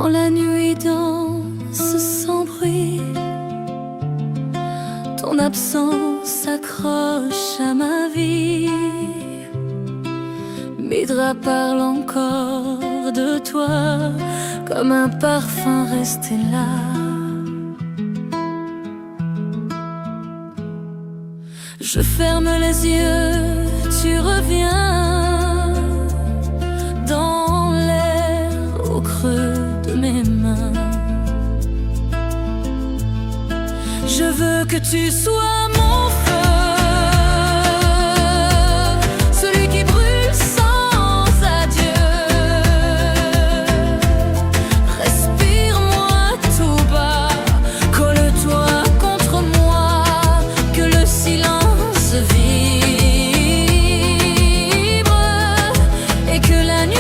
Quand la nuit danse sans bruit, ton absence s'accroche à ma vie. Mes draps parlent encore de toi, comme un parfum resté là. Je ferme les yeux, tu reviens dans l'air au creux de mes mains. Je veux que tu sois mon feu, celui qui brûle sans adieu. Respire-moi tout bas, colle-toi contre moi, que le silence vibre et que la nuit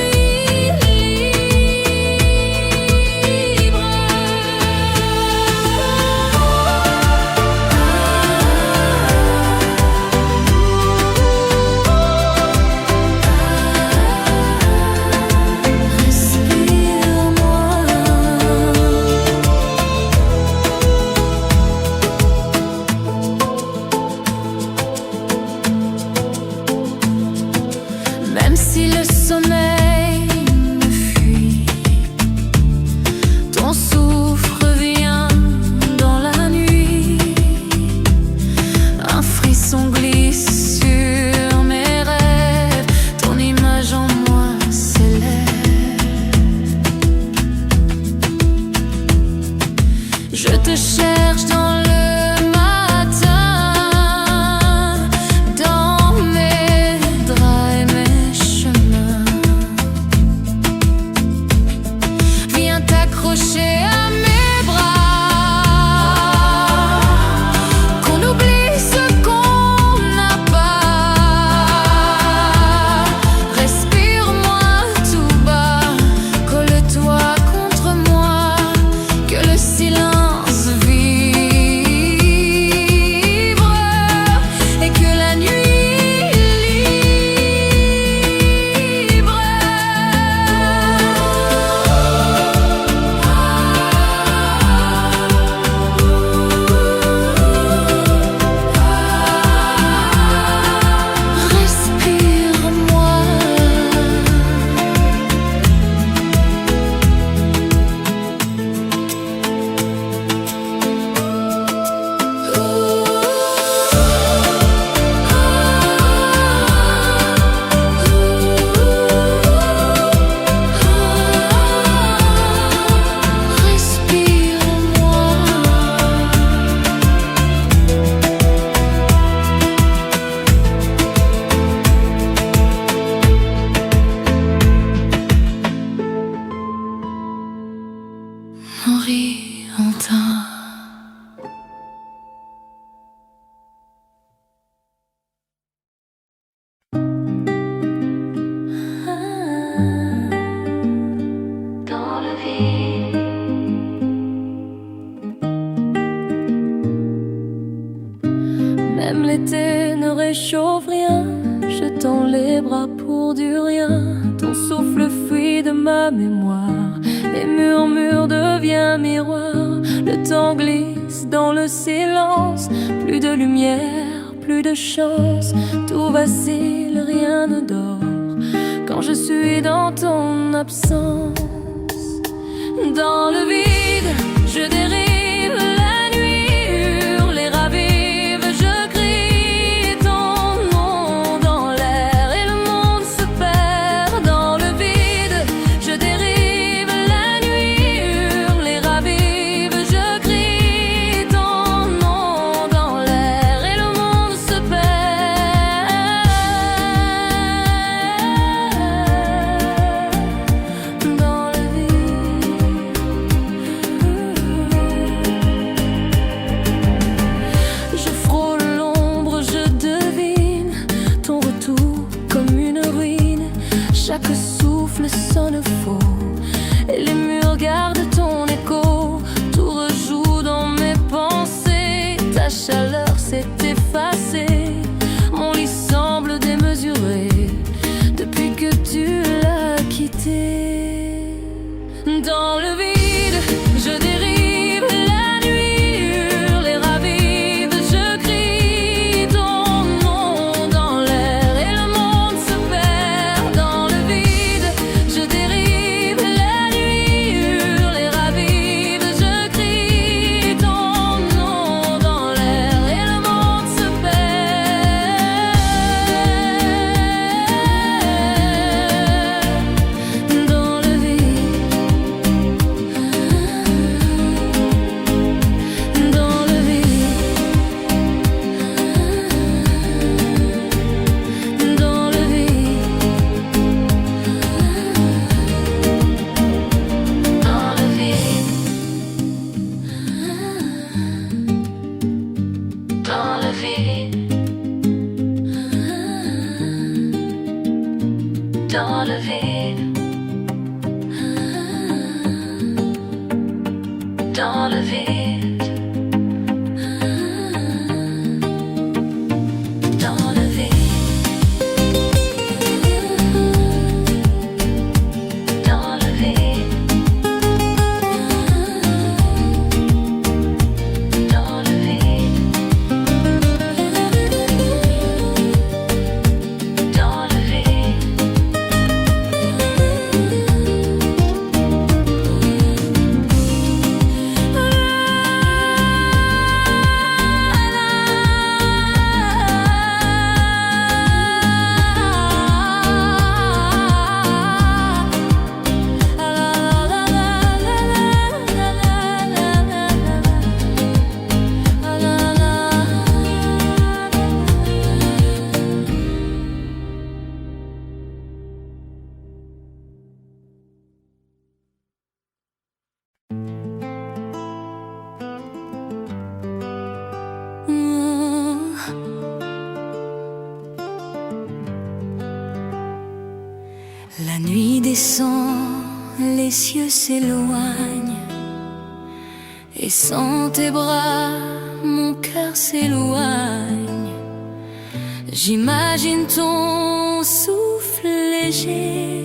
si le sommeil me fuit, ton souffle revient dans la nuit. Un frisson glisse sur mes rêves, ton image en moi s'élève. Je te cherche dans le Henri Antin. Dans le vide, même l'été ne réchauffe rien. Je tends les bras pour du rien. Ton souffle fuit de ma mémoire. Les murmures deviennent miroirs. Le temps glisse dans le silence. Plus de lumière, plus de chance. Tout vacille, rien ne dort quand je suis dans ton absence. Dans le vide, je dérive. La nuit hurle et ravive. Je crie ton nom dans l'air et le monde se perd. Dans le vide, je dérive. La nuit hurle et ravive. Je crie ton nom dans l'air et le monde se perd. Dans le vide, je frôle l'ombre, je devine ton retour comme une ruine. Chaque souffle sonne faux et les murs gardent ton écho. Tout rejoue dans mes pensées. Ta chaleur s'est effacée. Mon lit semble démesuré depuis que tu l'as quitté. Dans le vide, dans le vide, dans le vide, dans le vide, dans le vide, dans le vide, dans le vide. La nuit descend, les cieux s'éloignent, et sans tes bras, mon cœur s'éloigne. J'imagine ton souffle léger,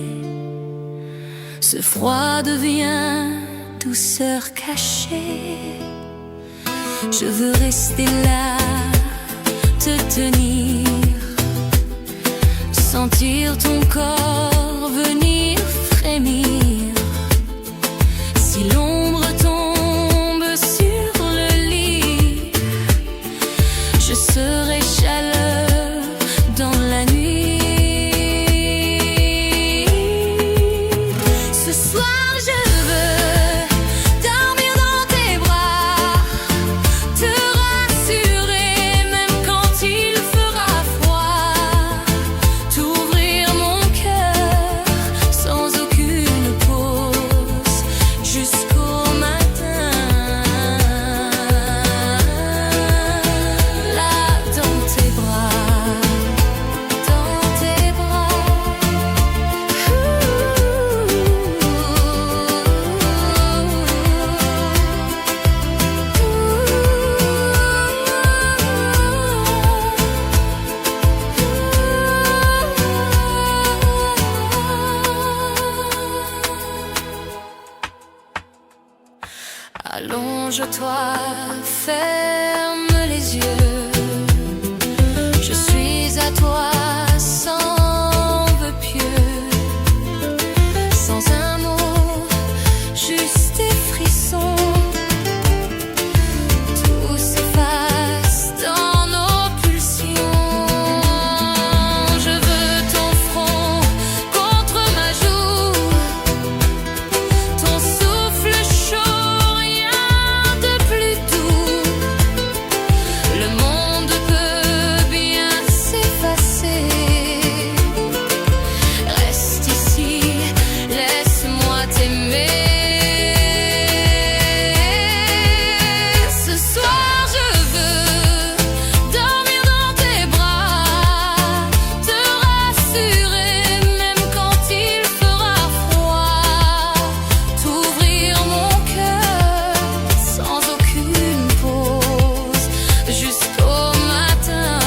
ce froid devient douceur cachée. Je veux rester là, te tenir, sentir ton corps venir frémir. Si l'ombre tombe sur le lit, je serai chaleur dans la nuit. Ce soir je veux dormir dans tes bras, te rassurer même quand il fera froid, t'ouvrir mon cœur sans aucune pause jusqu'au matin. Là dans tes bras, dans tes bras. Allonge-toi, ferme les yeux. Je suis à toi sans vœu pieux, sans un mot, juste des frissons. Tout s'efface dans nos pulsions. Je veux ton front contre ma joue, ton souffle chaud, rien de plus doux. Le monde peut bien s'effacer. Reste ici, laisse-moi t'aimer. Ce soir je veux dormir dans tes bras, te rassurer même quand il fera froid, t'ouvrir mon cœur sans aucune pause jusqu'au matin.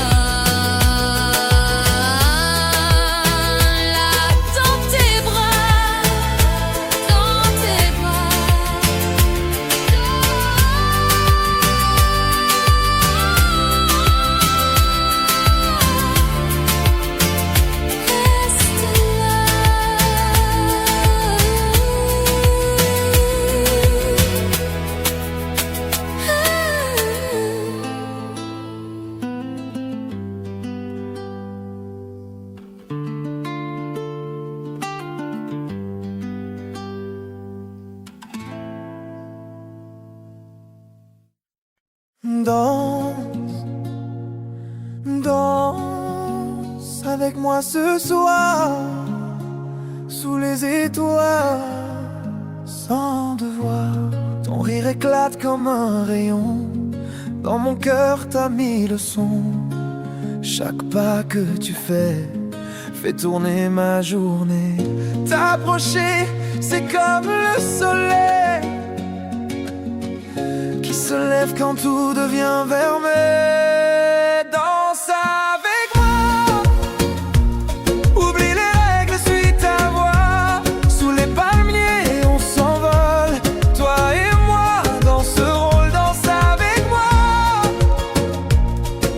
Là dans tes bras, dans tes bras. Reste Danse, danse avec moi ce soir, sous les étoiles, sans devoir. Ton rire éclate comme un rayon, dans mon cœur t'as mis le son. Chaque pas que tu fais fait tourner ma journée. T'approcher, c'est comme le soleil qui se lève quand tout devient vermeil. Danse avec moi, oublie les règles, suis ta voix. Sous les palmiers, on s'envole, toi et moi, dans ce rôle. Danse avec moi,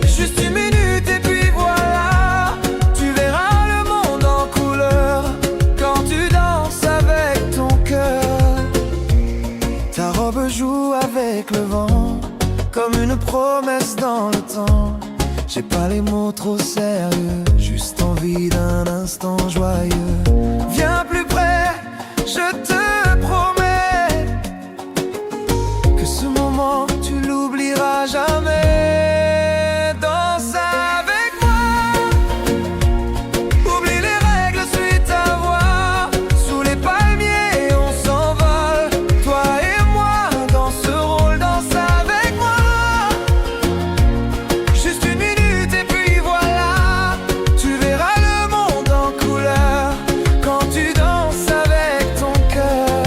juste une minute et puis voilà. Tu verras le monde en couleur quand tu danses avec ton cœur. Ta robe joue avec le vent, comme une promesse dans le temps. J'ai pas les mots trop sérieux, juste envie d'un instant joyeux. Viens plus près, je te promets que ce moment tu l'oublieras jamais. Danse avec moi, oublie les règles, suis ta voix. Sous les palmiers, on s'envole, toi et moi, dans ce rôle. Danse avec moi, juste une minute et puis voilà. Tu verras le monde en couleur quand tu danses avec ton cœur.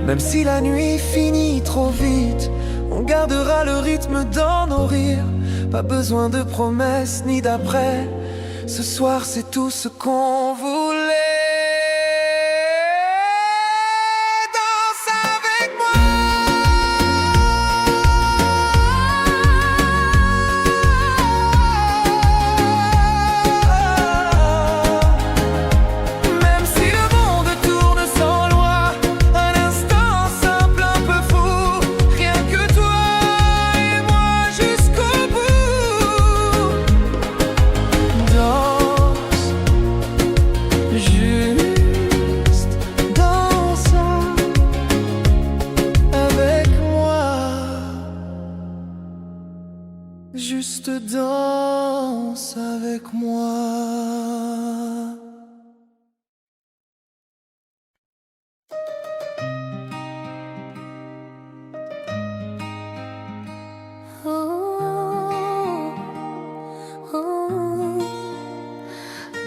Même si la nuit finit trop vite, on gardera le rythme dans nos rires. Pas besoin de promesses ni d'après. Ce soir c'est tout ce qu'on voulait. Danse avec moi, même si le monde tourne sans loi. Un instant simple, un peu fou, rien que toi et moi jusqu'au bout. Danse, juste danse avec moi. Juste danse avec moi. Oh, oh,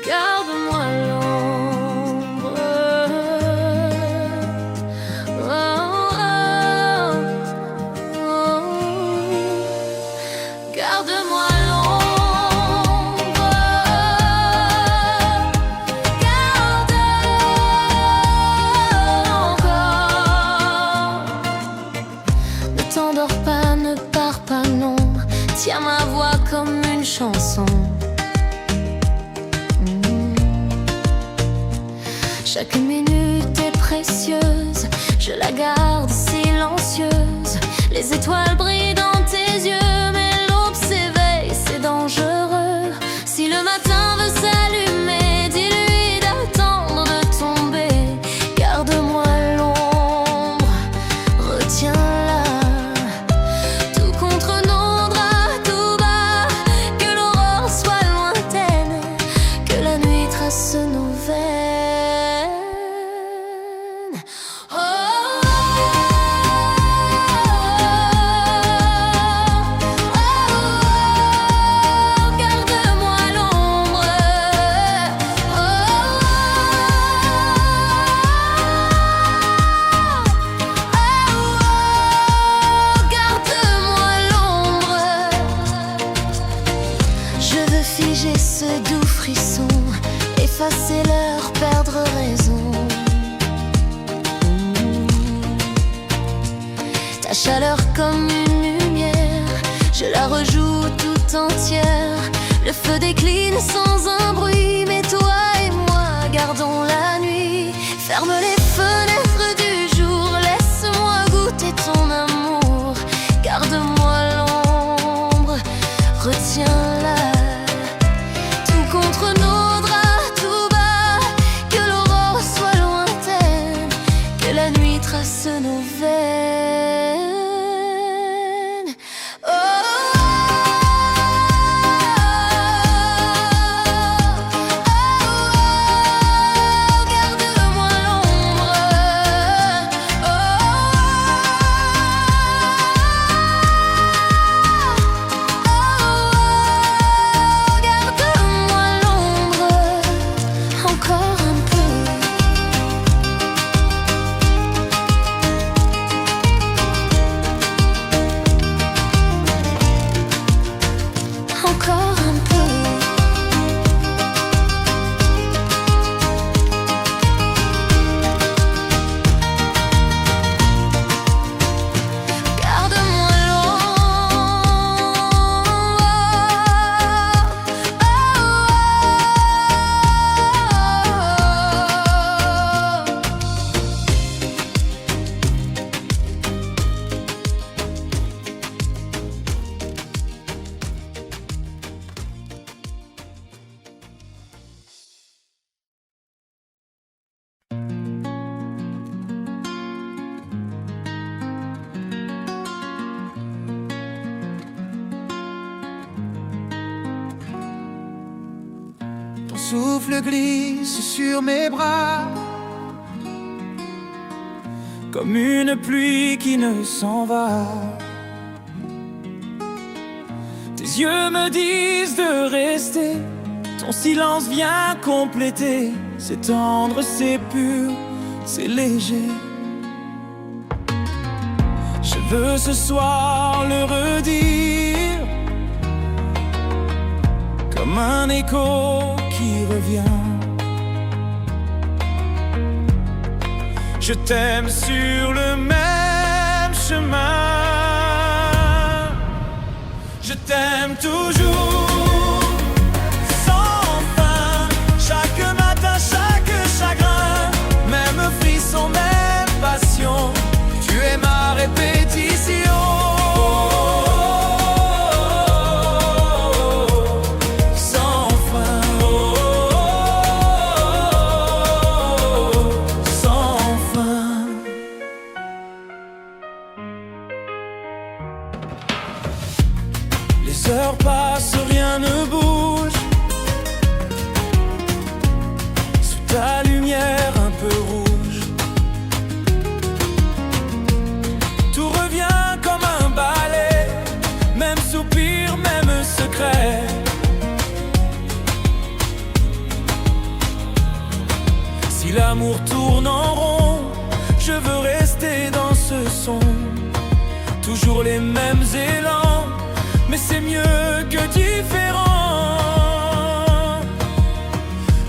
garde-moi l'ombre. Oh, oh, oh, garde-moi l'ombre. Garde encore. Ne t'endors pas, ne pars pas, non. Tiens ma voix comme une chanson. Chaque minute est précieuse, je la garde silencieuse. Les étoiles brillent dans tes yeux, mais l'aube s'éveille, c'est dangereux. Si le matin veut s'allumer, dis-lui d'attendre de tomber. Garde-moi l'ombre, retiens-la. Tout contre nos draps, tout bas. Que l'aurore soit lointaine, que la nuit trace nos veines. Oh, garde-moi l'ombre. Garde-moi l'ombre. Je veux figer ce doux frisson, effacer l'heure, perdre raison. Ta chaleur comme une lumière, je la rejoue tout entière. Le feu décline sans un bruit, mais toi et moi gardons la nuit. Ferme les fenêtres du jour, laisse-moi goûter ton amour. Garde-moi l'ombre, retiens-la. Tout contre nos draps, tout bas. Que l'aurore soit lointaine, que la nuit trace nos veines. Oh, souffle glisse sur mes bras, comme une pluie qui ne s'en va. Tes yeux me disent de rester, ton silence vient compléter. C'est tendre, c'est pur, c'est léger. Je veux ce soir le redire, comme un écho qui revient. Je t'aime sur le même chemin. Je t'aime toujours, sans fin. Chaque matin, chaque chagrin, même frisson, même passion. Tu es ma répétition. Sans fin, sans fin. Les heures passent, rien ne bouge. Sous ta lumière un peu rouge, tout revient comme un balai. Même soupir, même secret. Si l'amour tourne en rond, je veux rester dans ce son. Toujours les mêmes élans, mais c'est mieux que différent.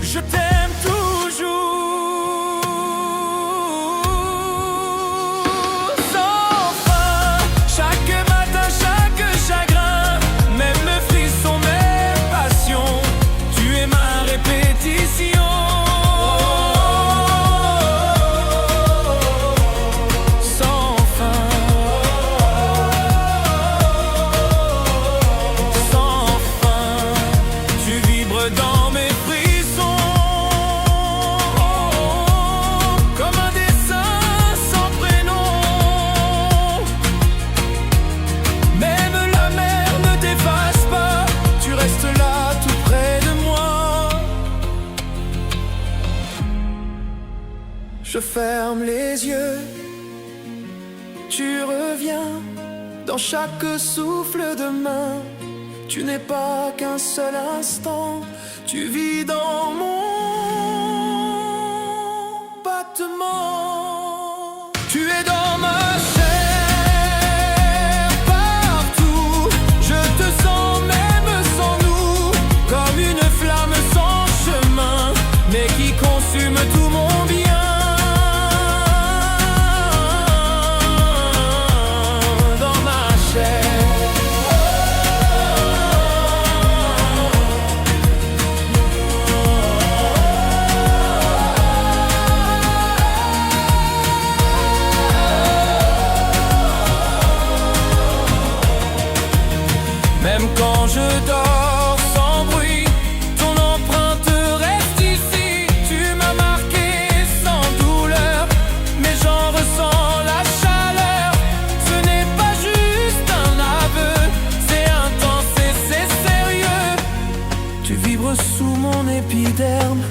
Je t'aime toujours, sans fin. Chaque matin, chaque chagrin, même frisson, même passion. Tu es ma répétition. Sans fin, sans fin. Tu vibres dans mes frissons, comme un dessin sans prénom. Même la mer ne t'efface pas, tu restes là tout près de moi. Je ferme les yeux, tu reviens dans chaque souffle de main. Tu n'es pas qu'un seul instant, tu vis dans mon battement. Tu es dans ma chair, partout. Je te sens même sans nous, comme une flamme sans chemin, mais qui consume tout mon bien. Dans ma chair. Même quand je dors sans bruit, ton empreinte reste ici. Tu m'as marqué sans douleur, mais j'en ressens la chaleur. Ce n'est pas juste un aveu, c'est intense et c'est sérieux. Tu vibres sous mon épiderme,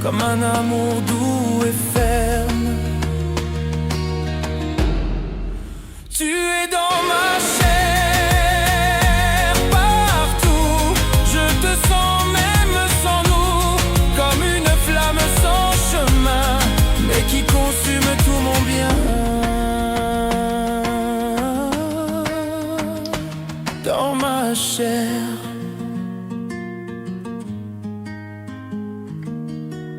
comme un amour doux et ferme. Tu es dans ma chair, partout. Je te sens même sans nous, comme une flamme sans chemin, mais qui consume tout mon bien. Dans ma chair.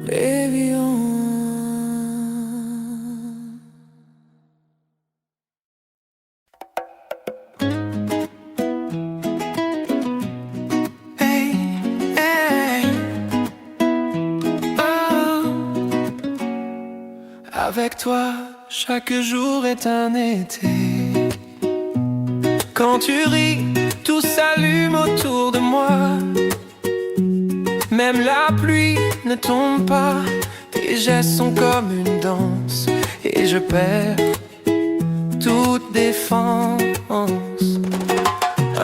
Baby, hey, hey, oh. Avec toi, chaque jour est un été. Quand tu ris, tout s'allume autour de moi. Même la pluie ne tombe pas, tes gestes sont comme une danse, et je perds toute défense.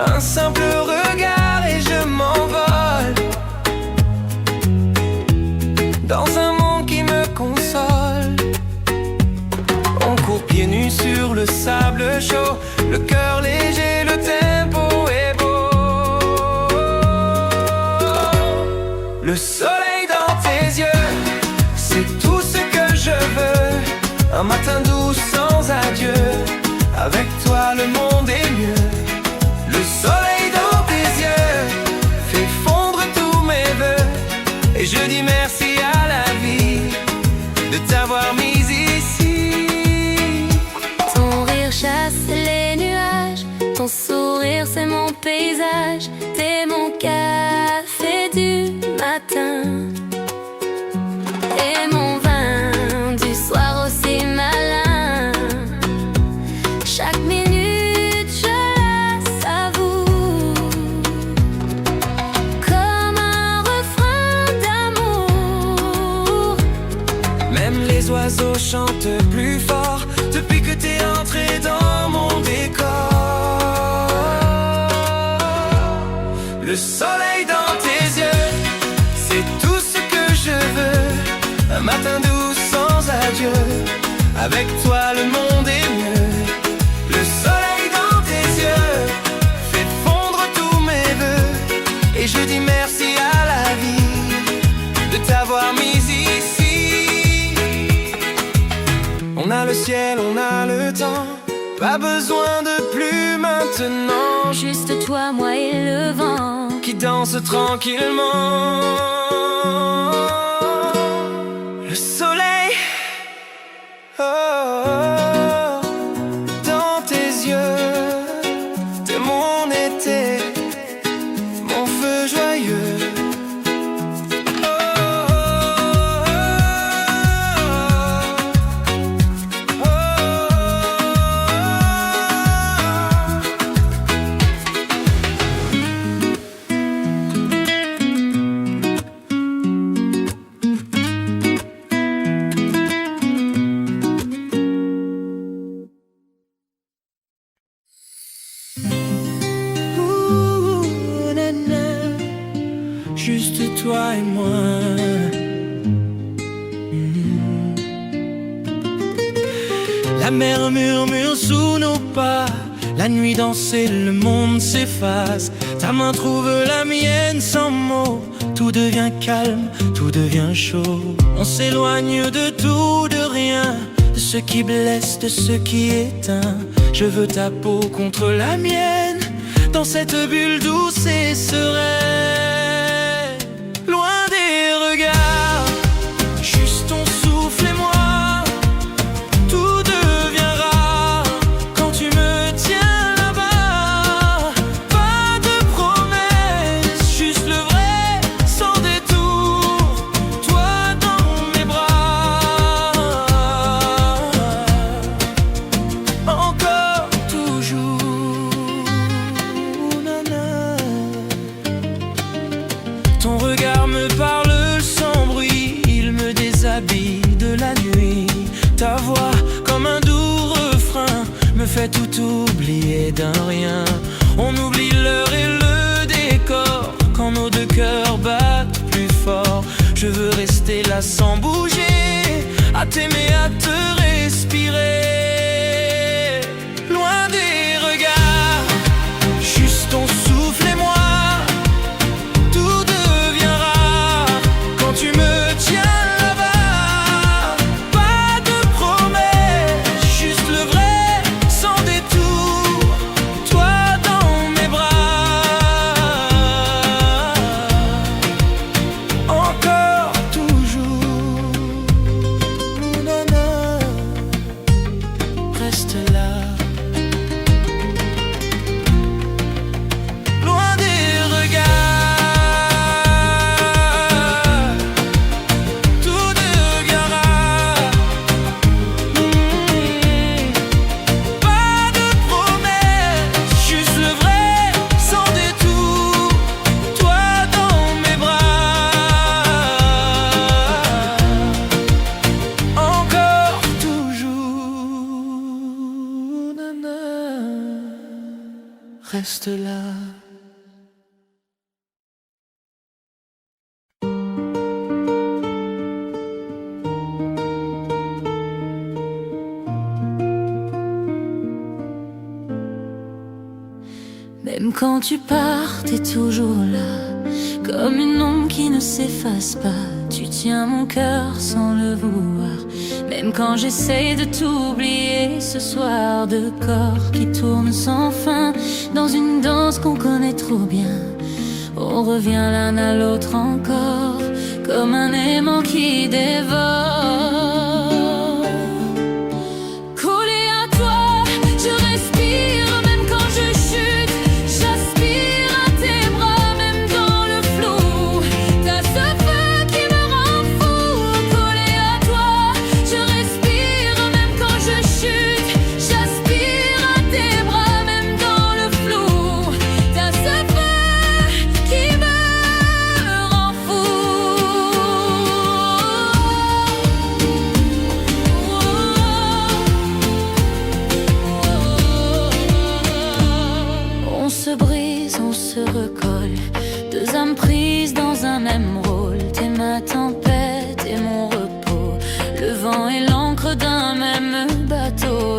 Un simple regard et je m'envole. le sable chaud, le cœur léger, le tempo est beau. Le soleil dans tes yeux, c'est tout ce que je veux. Un matin doux sans adieu, avec toi le monde est mieux. Le soleil dans tes yeux fait fondre tous mes vœux, et je dis merci à la vie de t'avoir mise ici. Ton rire chasse les nuages, ton sourire c'est mon paysage, t'es mon café du matin et mon vin du soir aussi malin. Chaque minute je la savoure comme un refrain d'amour. Même les oiseaux chantent plus fort depuis que t'es entré dans mon décor. Le soleil dans tes yeux, c'est tout ce que je veux. Un matin doux sans adieu, avec toi le monde est mieux. Le soleil dans tes yeux fait fondre tous mes vœux, et je dis merci à la vie de t'avoir mise ici. On a le ciel, on a le temps, pas besoin de plus maintenant. Juste toi, moi et le vent qui danse tranquillement. Le soleil, oh, dans tes yeux, t'es mon été, mon feu joyeux. Juste toi et moi. La mer murmure sous nos pas, la nuit dansée, le monde s'efface. Ta main trouve la mienne sans mots, tout devient calme, tout devient chaud. On s'éloigne de tout, de rien, de ce qui blesse, de ce qui éteint. Je veux ta peau contre la mienne, dans cette bulle douce et sereine, loin des regards, juste ton souffle et moi. Tout devient rare quand tu me tiens là-bas. Pas de promesses, juste le vrai, sans détour. Toi dans mes bras, encore, toujours. Ton regard me parle sans bruit, il me déshabille de la nuit. Ta voix, comme un doux refrain, me fait tout oublier d'un rien. On oublie l'heure et le décor, quand nos deux cœurs battent plus fort. Je veux rester là sans bouger, à t'aimer, à te respirer, loin des regards, juste ton souffle et moi. Tu me tiens là-bas, pas de promesses, juste le vrai, sans détour. Toi dans mes bras, encore, toujours. Nana, reste là. Loin des regards. Reste là. Même quand tu pars, t'es toujours là, comme une ombre qui ne s'efface pas. Tu tiens mon cœur sans le vouloir. Même quand j'essaye de t'oublier, ce soir de corps qui tournent sans fin, dans une danse qu'on connaît trop bien, on revient l'un à l'autre encore, comme un aimant qui dévore.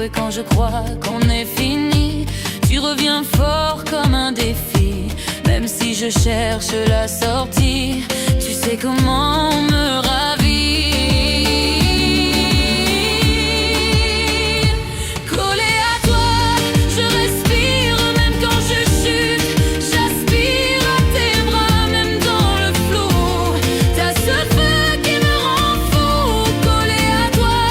Et quand je crois qu'on est fini, tu reviens fort comme un défi. Même si je cherche la sortie, tu sais comment me ravir. Collé à toi, je respire. Même quand je chute, j'aspire à tes bras. Même dans le flou, t'as ce feu qui me rend fou. Collé à toi,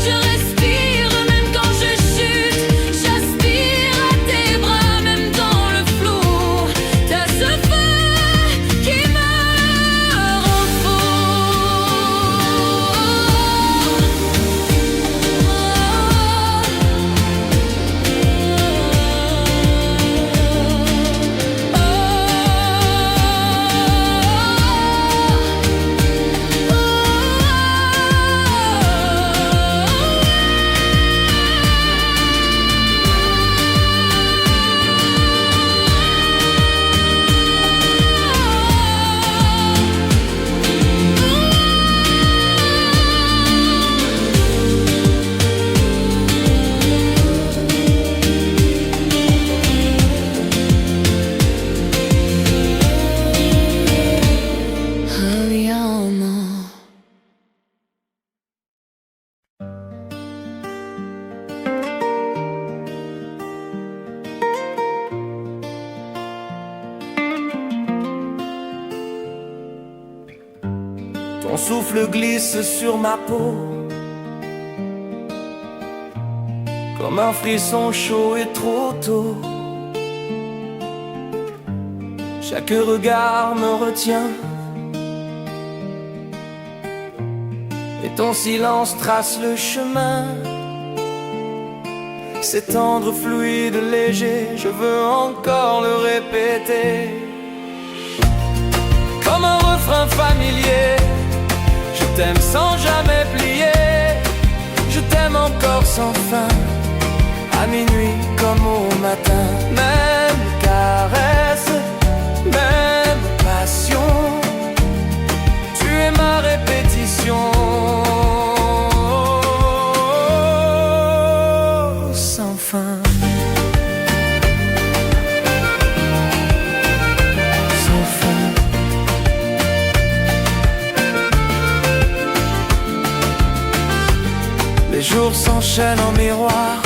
je respire. Même quand je chute, j'aspire à tes bras. Même dans le flou, t'as ce feu qui me rend fou. Hurry on. Ton souffle glisse sur ma peau, comme un frisson chaud et trop tôt. Chaque regard me retient, et ton silence trace le chemin. C'est tendre, fluide, léger, je veux encore le répéter. Comme un refrain familier, je t'aime sans jamais plier. Je t'aime encore sans fin, à minuit comme au matin. Même caresse, même passion, tu es ma répétition. Sans fin, sans fin. Les jours s'enchaînent en miroir,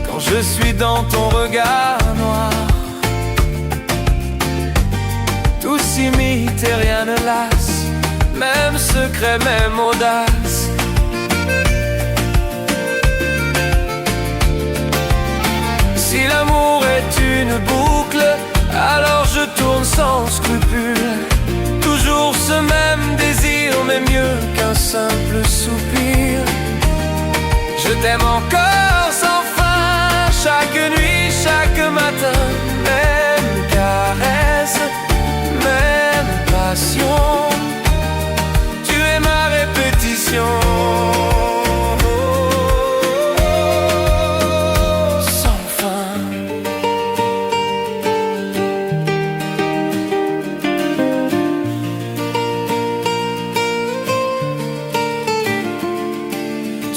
quand je suis dans ton regard noir. Tout s'imite et rien ne lasse, même secret, même audace. Si l'amour est une boucle, alors je tourne sans scrupule. Toujours ce même désir, mais mieux qu'un simple soupir. Je t'aime encore sans fin, chaque nuit, chaque matin. Même caresse, même passion, tu es ma répétition.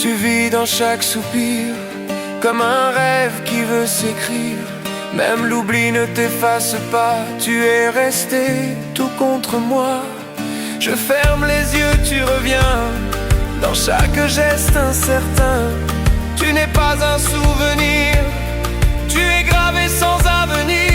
Tu vis dans chaque soupir, comme un rêve qui veut s'écrire. Même l'oubli ne t'efface pas, tu es resté tout contre moi. Je ferme les yeux, tu reviens, dans chaque geste incertain. Tu n'es pas un souvenir, tu es gravé sans avenir.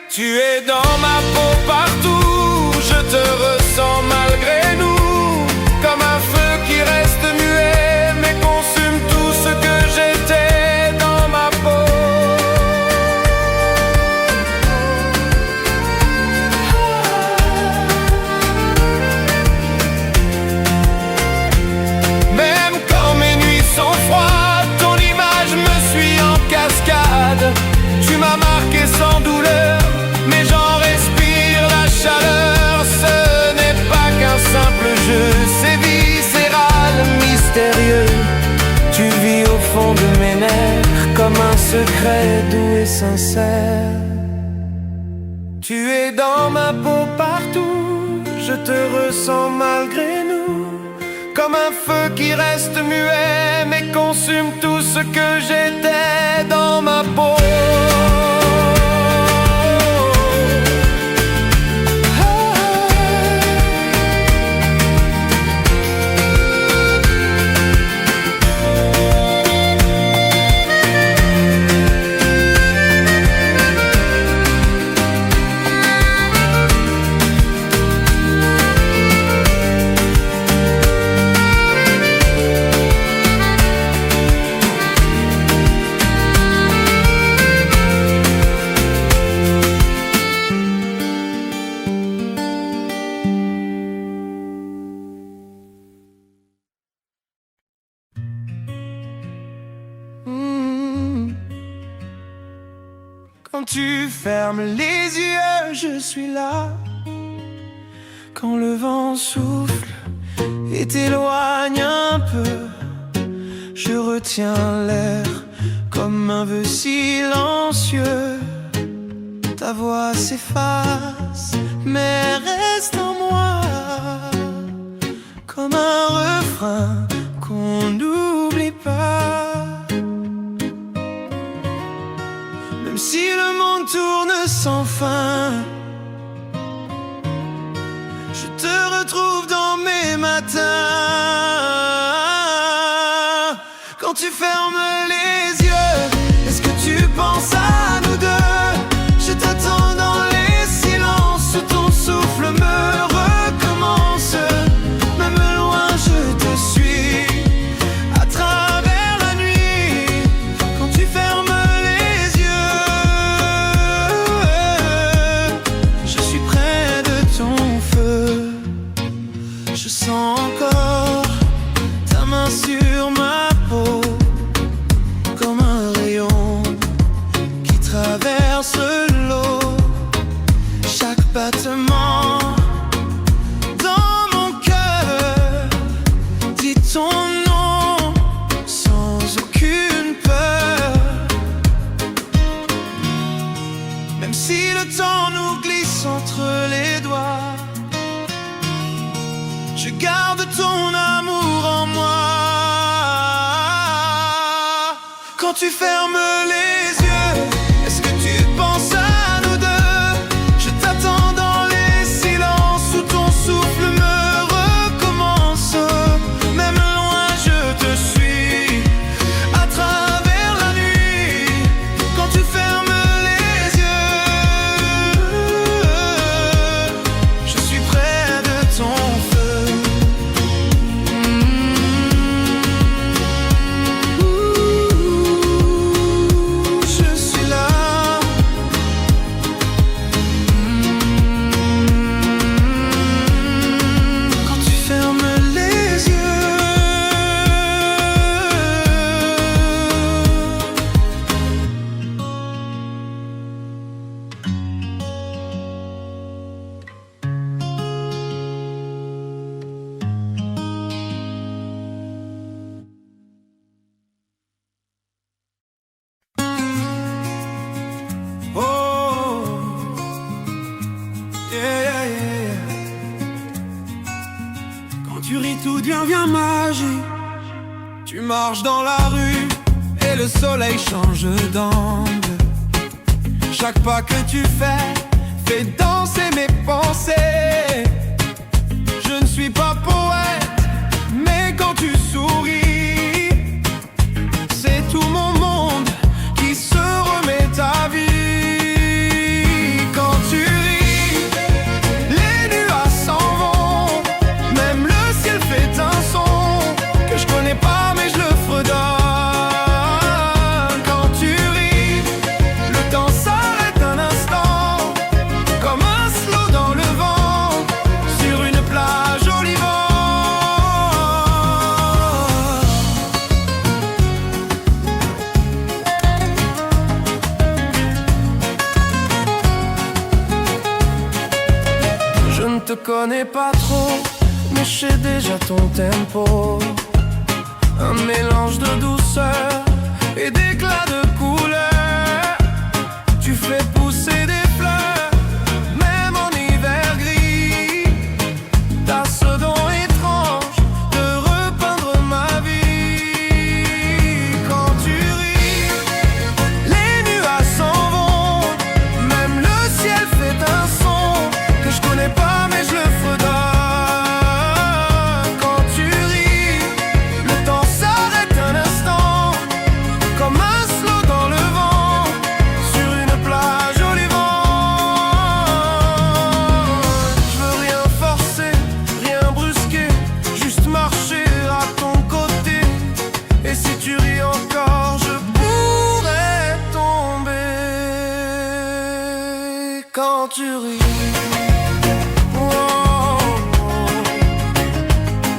Tu es dans ma peau partout, je te ressens malgré nous, comme un feu qui reste muet, mais consume tout ce que j'étais dans ma peau. Même quand mes nuits sont froides, ton image me suit en cascade. Tu m'as marqué sans douleur, mais j'en respire la chaleur. Ce n'est pas qu'un simple jeu, c'est viscéral, mystérieux. Tu vis au fond de mes nerfs, comme un secret doux et sincère. Tu es dans ma peau partout, je te ressens malgré nous, comme un feu qui reste muet, mais consume tout ce que j'étais dans ma peau. Quand tu fermes les yeux, je suis là. Quand le vent souffle et t'éloigne un peu, je retiens l'air comme un vœu silencieux. Ta voix s'efface, mais reste en moi, comme un refrain qu'on n'oublie pas. Même si le monde tourne sans fin, je te retrouve dans mes matins. Quand tu fermes les yeux, est-ce que tu penses à nous deux? Je t'attends dans les silences, ton souffle me recommence. Même loin je te suis, à travers la nuit. Quand tu fermes les yeux, je suis près de ton feu. Je sens encore ta main sur ma peau, comme un rayon qui traverse l'eau. Chaque battement dans mon cœur dit ton nom sans aucune peur. Même si le temps nous glisse entre les doigts, je garde ton amour en moi. Quand tu fermes les yeux, est-ce que tu penses à nous deux? Je t'attends dans les silences où ton souffle me recommence. Même loin je te suis, à travers la nuit. Quand tu fermes les yeux, je suis près de ton feu. Je suis là. Quand tu fermes les yeux, oh, yeah, yeah, yeah. Quand tu ris, tout devient magique. Tu marches dans la rue et le soleil change d'angle. Chaque pas que tu fais fait danser mes pensées. Je ne suis pas poète, mais quand tu souris, c'est tout mon monde qui se remet à vie. Quand tu ris, les nuages s'en vont, même le ciel fait un son que je connais pas mais je le fredonne. Quand tu ris, le temps s'arrête un instant, comme un slow dans le vent, sur une plage au Liban. Je ne te connais pas trop, mais je sais déjà ton tempo. Un mélange de douceur et d'éclat de couleur. Tu fais pousser des fleurs, même en hiver gris. T'as ce don étrange de repeindre ma vie. Quand tu ris, les nuages s'en vont, même le ciel fait un son que je connais pas mais je le fredonne. Quand tu ris, le temps s'arrête un instant, comme un slow dans le vent, sur une plage au Liban. Je veux rien forcer, rien brusquer, juste marcher à ton côté. Et si tu ris encore, je pourrais tomber. Quand tu ris,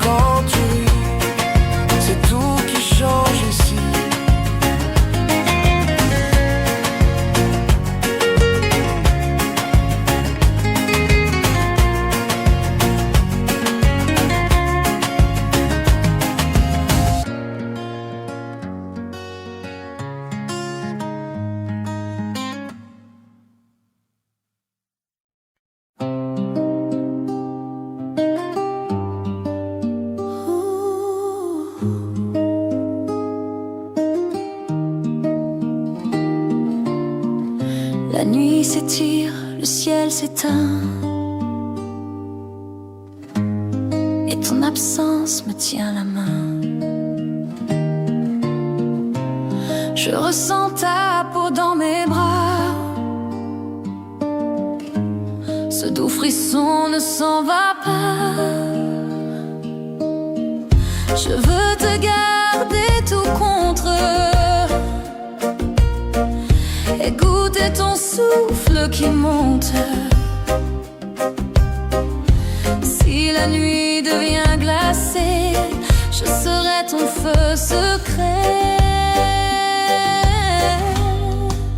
quand tu ris, c'est tout qui change ici. La nuit s'étire, le ciel s'éteint, et ton absence me tient la main. Je ressens ta peau dans mes bras, ce doux frisson ne s'en va pas. Je veux te garder tout contre et goûter ton souffle qui monte. Si la nuit devient glacée, je serai ton feu secret.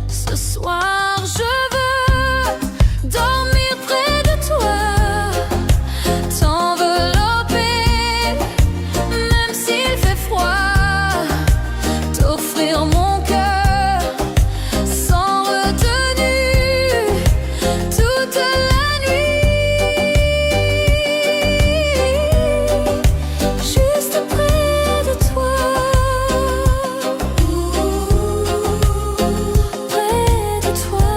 Ce soir je veux dormir près de toi, t'envelopper même s'il fait froid, t'offrir mon cœur sans retenue toute la nuit. Juste près de toi, près de toi.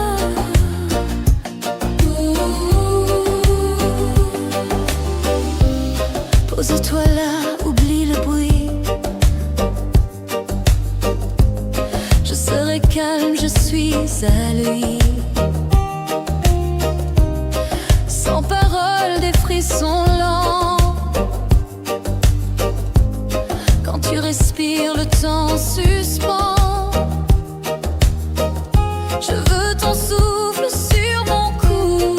Pose-toi là, oublie le bruit. Je serai calme, je suis à lui. Sans parole, des frissons lents. Quand tu respires, le temps suspend. Je veux ton souffle sur mon cou.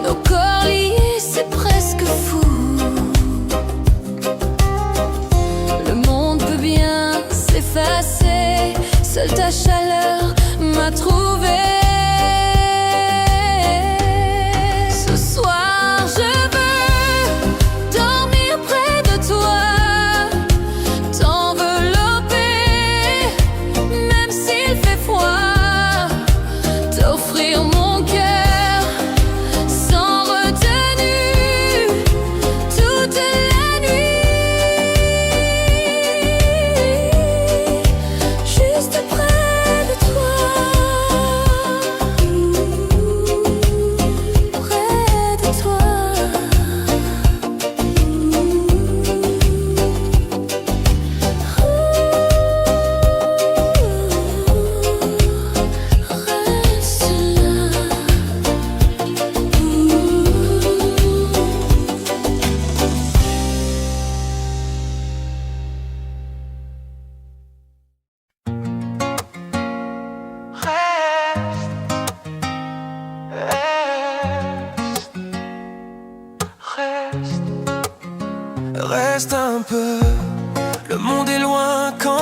Nos corps liés, c'est presque fou. Le monde peut bien s'effacer, seule ta chaleur m'a trouvé. Ce soir je veux dormir près de toi, t'envelopper même s'il fait froid, t'offrir mon cœur sans retenue toute la nuit.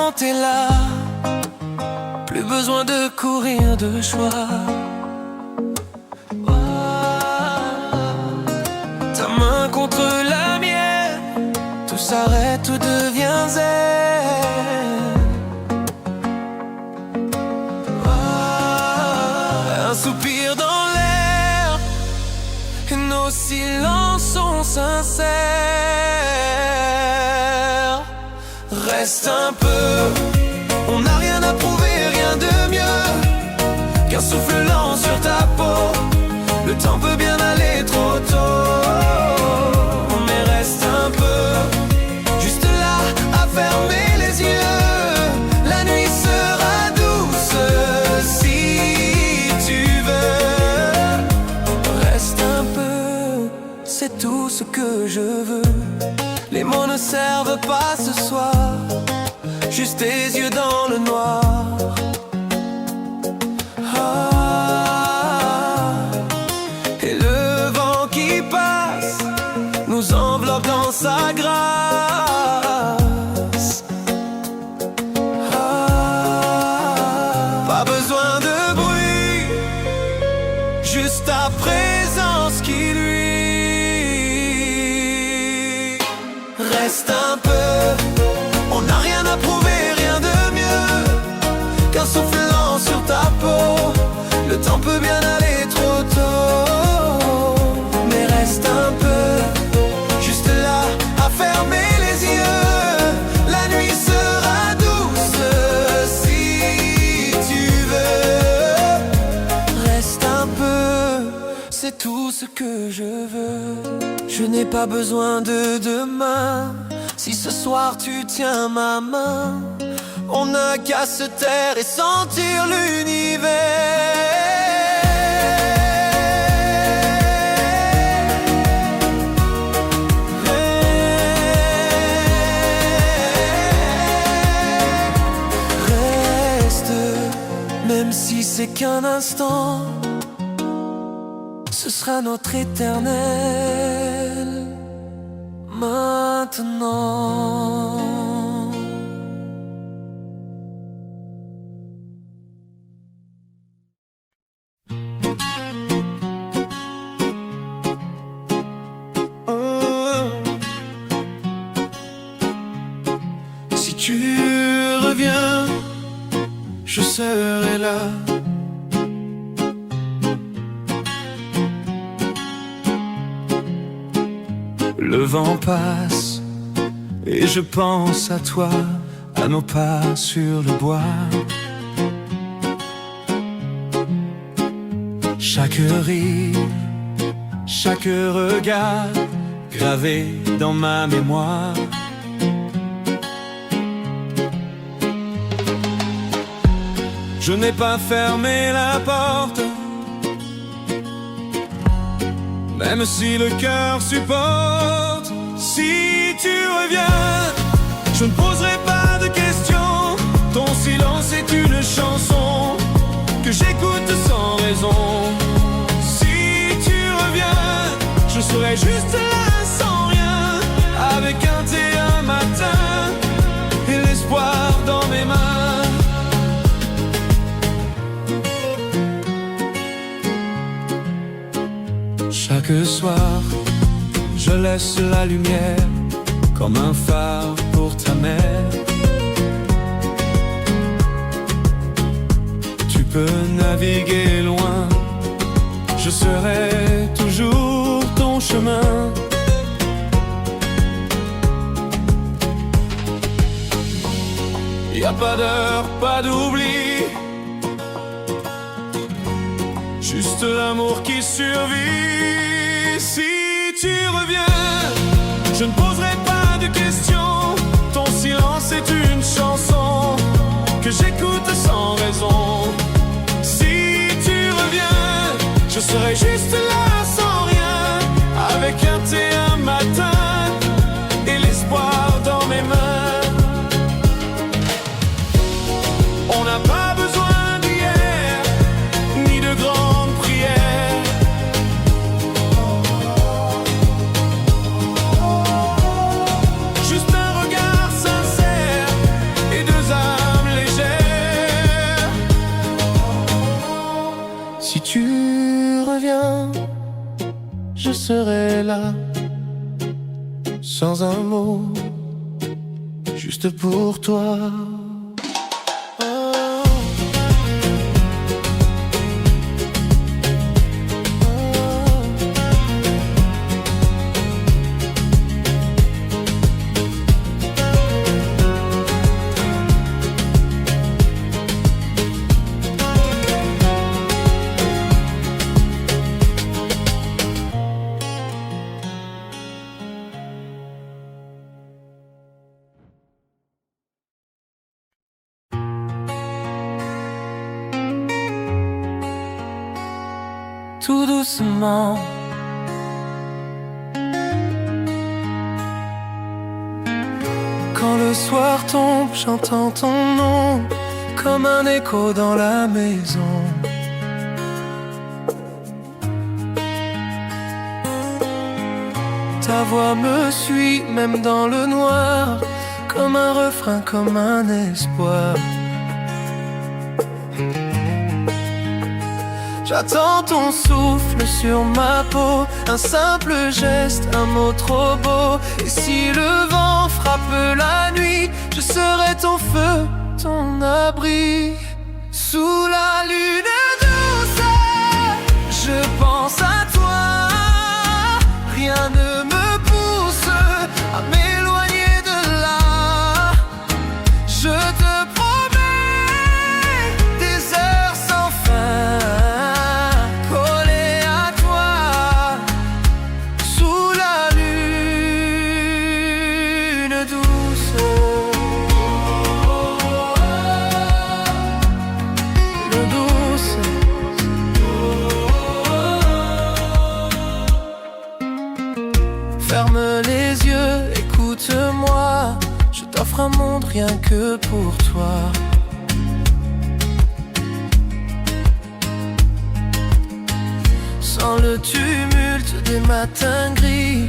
quand t'es là. Plus besoin de courir de choix. Ta main contre la mienne, tout s'arrête, tout devient zen. Un soupir dans l'air, et nos silences sont sincères. Reste un peu, on n'a rien à prouver, rien de mieux qu'un souffle lent sur ta peau. Le temps peut bien aller trop tôt, mais reste un peu, juste là à fermer les yeux. La nuit sera douce si tu veux. Reste un peu, c'est tout ce que je veux. Les mots ne servent pas ce soir, juste tes yeux dans le noir. Et le vent qui passe nous enveloppe dans sa grâce. Pas besoin de bruit, juste ta présence qui lui. Reste un peu, on n'a rien à prouver, rien de mieux qu'un souffle lent sur ta peau. Le temps peut bien aller trop tôt, mais reste un peu, juste là à fermer les yeux. La nuit sera douce si tu veux. Reste un peu, c'est tout ce que je veux. Je n'ai pas besoin de demain. Si ce soir tu tiens ma main, on n'a qu'à se taire et sentir l'univers. Reste, même si c'est qu'un instant, ce sera notre éternel. Maintenant. Si tu reviens, je serai là. Le vent passe et je pense à toi, à nos pas sur le bois. Chaque rire, chaque regard gravé dans ma mémoire. Je n'ai pas fermé la porte, même si le cœur supporte. Si tu reviens, je ne poserai pas de questions. Ton silence est une chanson que j'écoute sans raison. Si tu reviens, je serai juste là sans rien, avec un thé un matin et l'espoir dans mes mains. Chaque soir, je laisse la lumière comme un phare pour ta mère. Tu peux naviguer loin, je serai toujours ton chemin. Y a pas d'heure, pas d'oubli, juste l'amour qui survit. Si tu reviens, je ne poserai pas de questions. Ton silence est une chanson que j'écoute sans raison. Si tu reviens, je serai juste là sans rien, avec un thé un matin et l'espoir dans mes mains. On n'a pas besoin d'hier, ni de grandes prières. Juste un regard sincère et deux serai là, sans un mot, juste pour toi. Tout doucement, quand le soir tombe, j'entends ton nom comme un écho dans la maison. Ta voix me suit même dans le noir, comme un refrain, comme un espoir. J'attends ton souffle sur ma peau, un simple geste, un mot trop beau. Et si le vent frappe la nuit, je serai ton feu, ton abri. Sous la lune douce, je pense à toi. Rien ne me pousse à m'éloigner de là. Je te promets des heures sans fin. Ferme les yeux, écoute-moi. Je t'offre un monde rien que pour toi. Sans le tumulte des matins gris,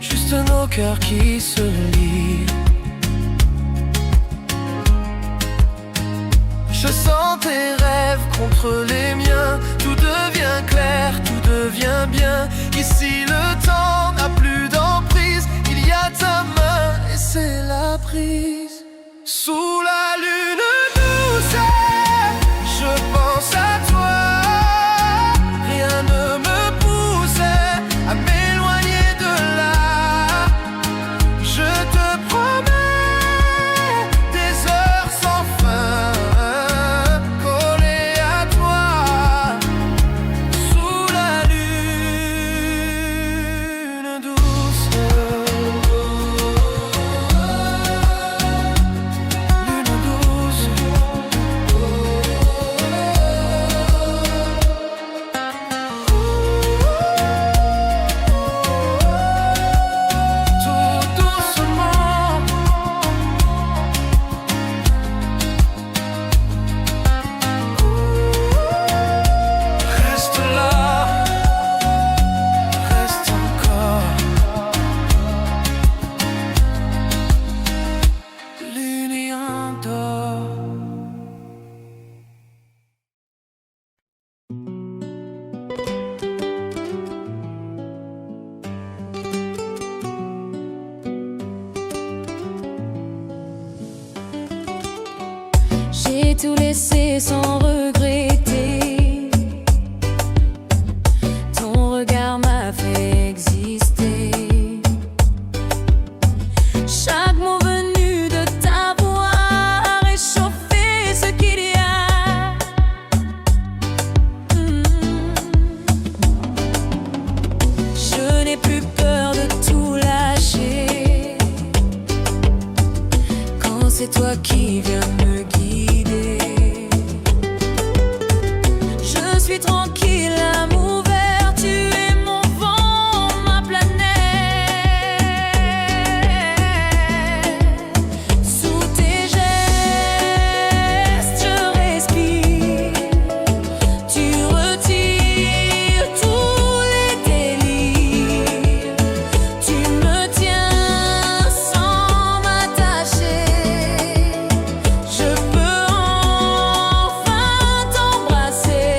juste nos cœurs qui se lient. Je sens tes rêves contre les miens. Tout devient clair, tout devient bien. Ici le temps n'a plus d'emprise. Il y a ta main et c'est la prise. Sous la lune douce, je pense à toi. Rien ne me pousse à m'éloigner de là. Je te promets des heures sans fin. J'ai tout laissé sans regretter. Ton regard m'a fait exister. Chaque mot venu de ta voix a réchauffé ce qu'il y a. Je n'ai plus peur de tout lâcher quand c'est toi qui viens me guider. Je suis tranquille à m'ouvrir, tu es mon vent, ma planète. Sous tes gestes, je respire. Tu retires tous les délires. Tu me tiens sans m'attacher. Je peux enfin t'embrasser.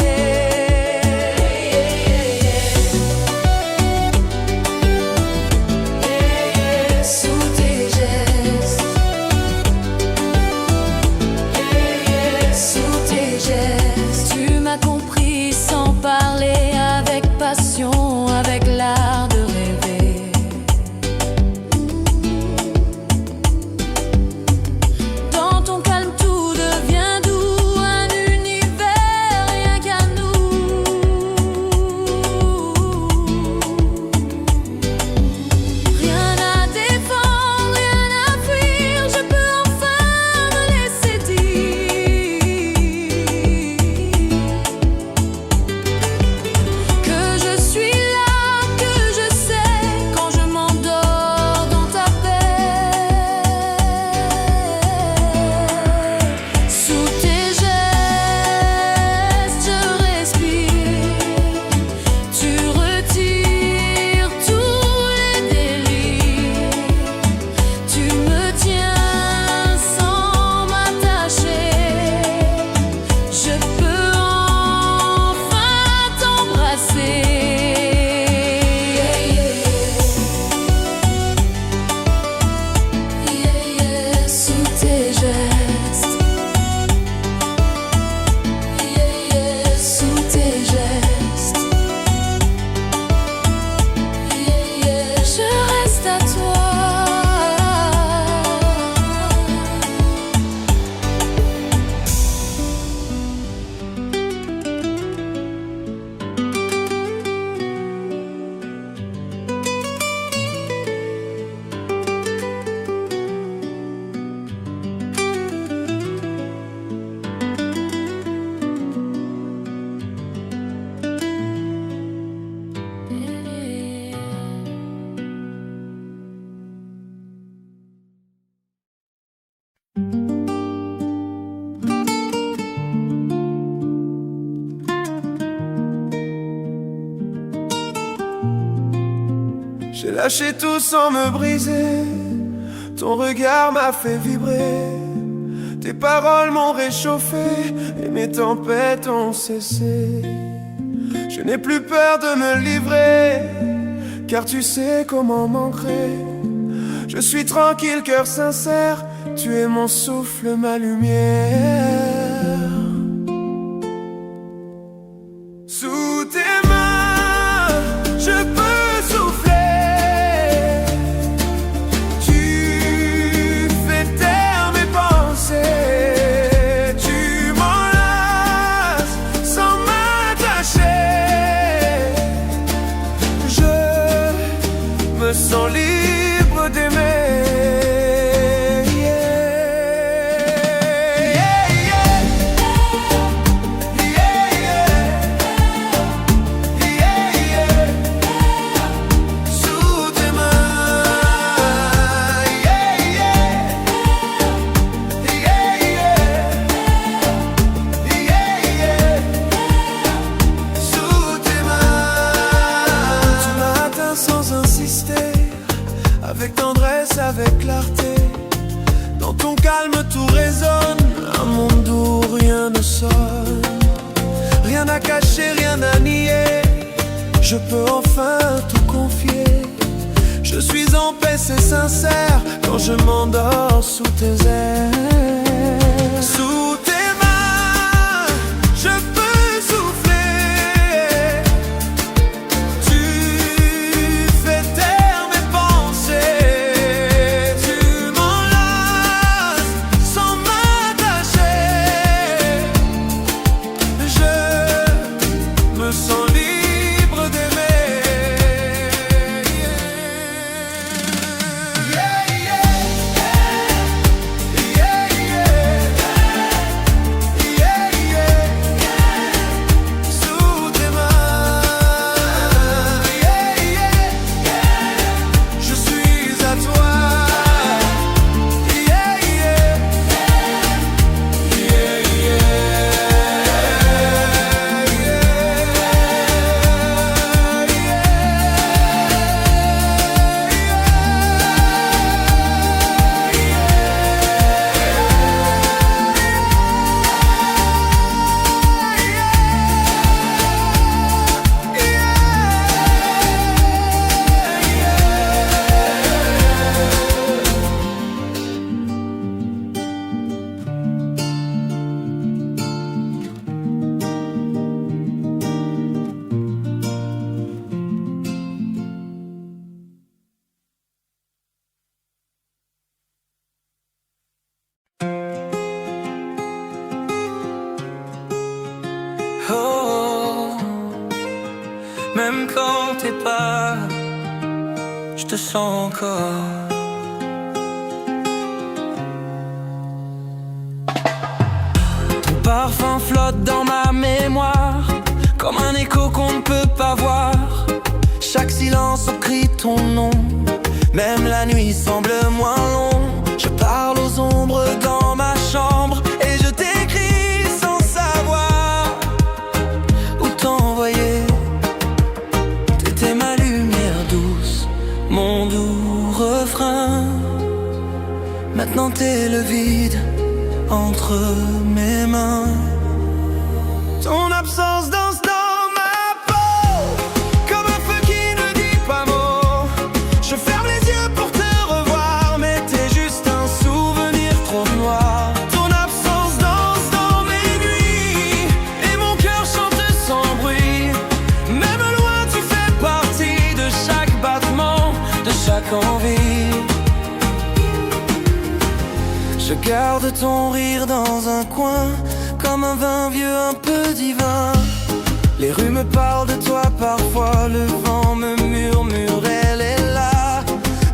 J'ai lâché tout sans me briser. Ton regard m'a fait vibrer. Tes paroles m'ont réchauffé et mes tempêtes ont cessé. Je n'ai plus peur de me livrer, car tu sais comment m'ancrer. Je suis tranquille, cœur sincère. Tu es mon souffle, ma lumière. Sous tes mains, je peux souffler. Tu fais taire mes pensées. Tu m'enlaces sans m'attacher. Je me sens libre d'aimer. Avec tendresse, avec clarté, dans ton calme tout résonne. Un monde où rien ne sonne, rien à cacher, rien à nier. Je peux enfin tout confier. Je suis en paix, c'est sincère, quand je m'endors sous tes ailes. Sous tes mains, je peux souffler. Tu fais taire mes pensées. Tu m'enlaces sans m'attacher. Je me sens libre d'aimer. Sous tes mains, je suis à toi. Oh, même quand t'es pas, je te sens encore. Ton parfum flotte dans ma mémoire, comme un écho qu'on ne peut pas voir. Chaque silence crie ton nom, même la nuit semble moins longue. Je parle aux ombres dans ma chambre et je t'écris sans savoir où t'envoyer. T'étais ma lumière douce, mon doux refrain. Maintenant t'es le vide entre mes mains. Ton absence danse dans ma peau, comme un feu qui ne dit pas mot. Je ferme les yeux pour te revoir, mais t'es juste un souvenir trop noir. Ton absence danse dans mes nuits, et mon cœur chante sans bruit. Même loin tu fais partie de chaque battement, de chaque envie. Je garde ton rire dans un coin, comme un vin vieux un peu divin. Les rues me parlent de toi parfois, le vent me murmure, elle est là.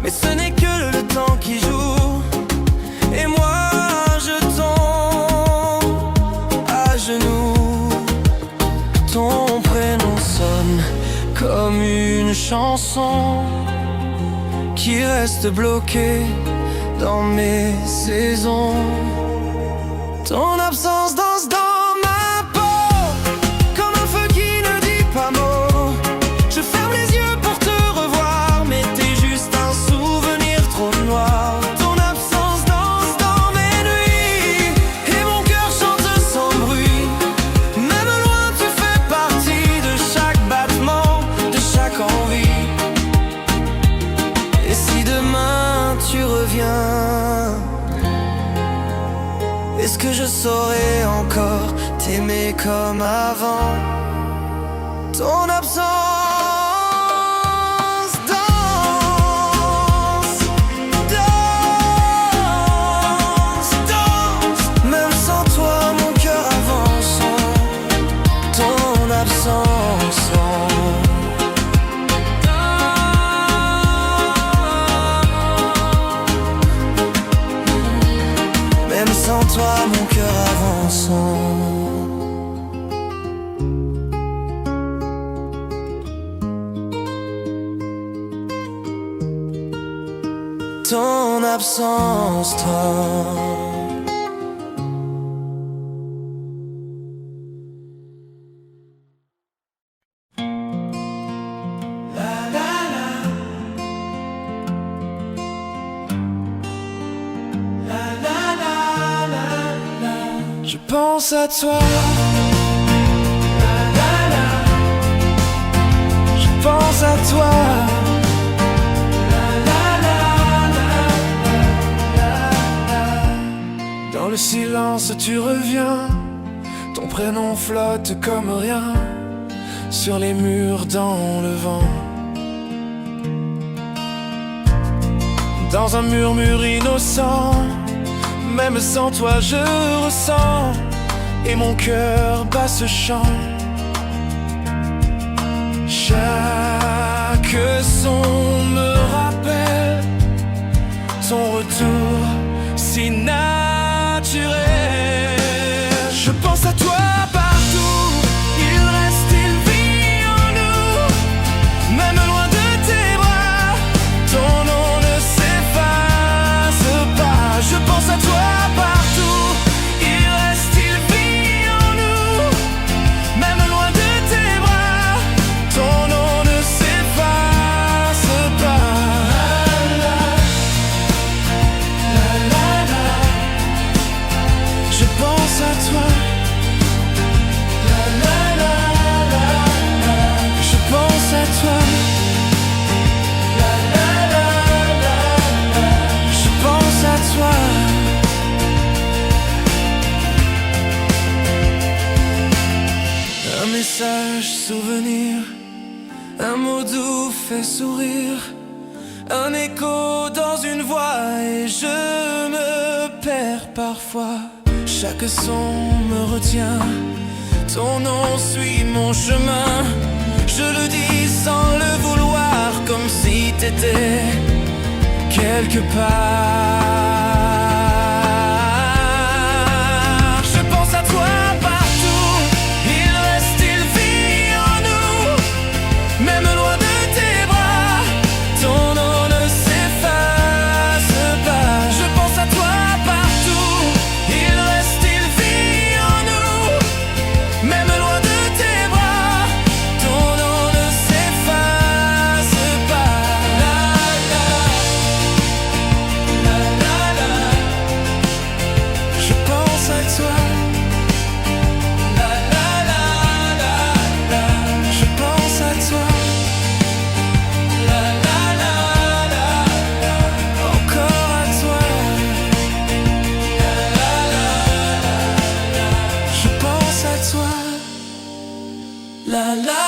Mais ce n'est que le temps qui joue, et moi je tombe à genoux. Ton prénom sonne comme une chanson qui reste bloquée dans mes saisons. Ton absence danse dans ma peau, comme un feu qui ne dit pas mot. Je ferme les yeux pour te revoir, mais t'es est-ce que je saurais encore t'aimer comme avant? Ton absence danse, danse, danse. Même sans toi mon cœur avance. Ton absence même sans toi mon cœur avance. Ton absence, toi. Je pense à toi. Je pense à toi. Dans le silence tu reviens, ton prénom flotte comme rien sur les murs dans le vent. Dans un murmure innocent, même sans toi je ressens, et mon cœur bat ce chant. Chaque son me rappelle ton retour si naturel. Je pense à toi partout, il reste, il vit en nous, même loin de tes bras, ton nom ne s'efface pas. Je pense à toi partout, il reste, il vit en nous, même loin de tes bras, ton nom ne s'efface pas. Je pense à toi. Je pense à toi. Je pense à toi. Un message souvenir, un mot doux fait sourire, un écho dans une voix, et je me perds parfois. Chaque son me retient, ton nom suit mon chemin. Je le dis sans le vouloir, comme si t'étais quelque part. Je pense à toi partout, il reste, il vit en nous, même loin de tes bras, ton nom ne s'efface pas. Je pense à toi partout, il reste, il vit en nous, même loin de tes bras, ton nom ne s'efface pas. La la, la la la. Je pense à toi. La la la la la. Je pense à toi. La la la la la. Encore à toi. La la la la la. Je pense à toi. La la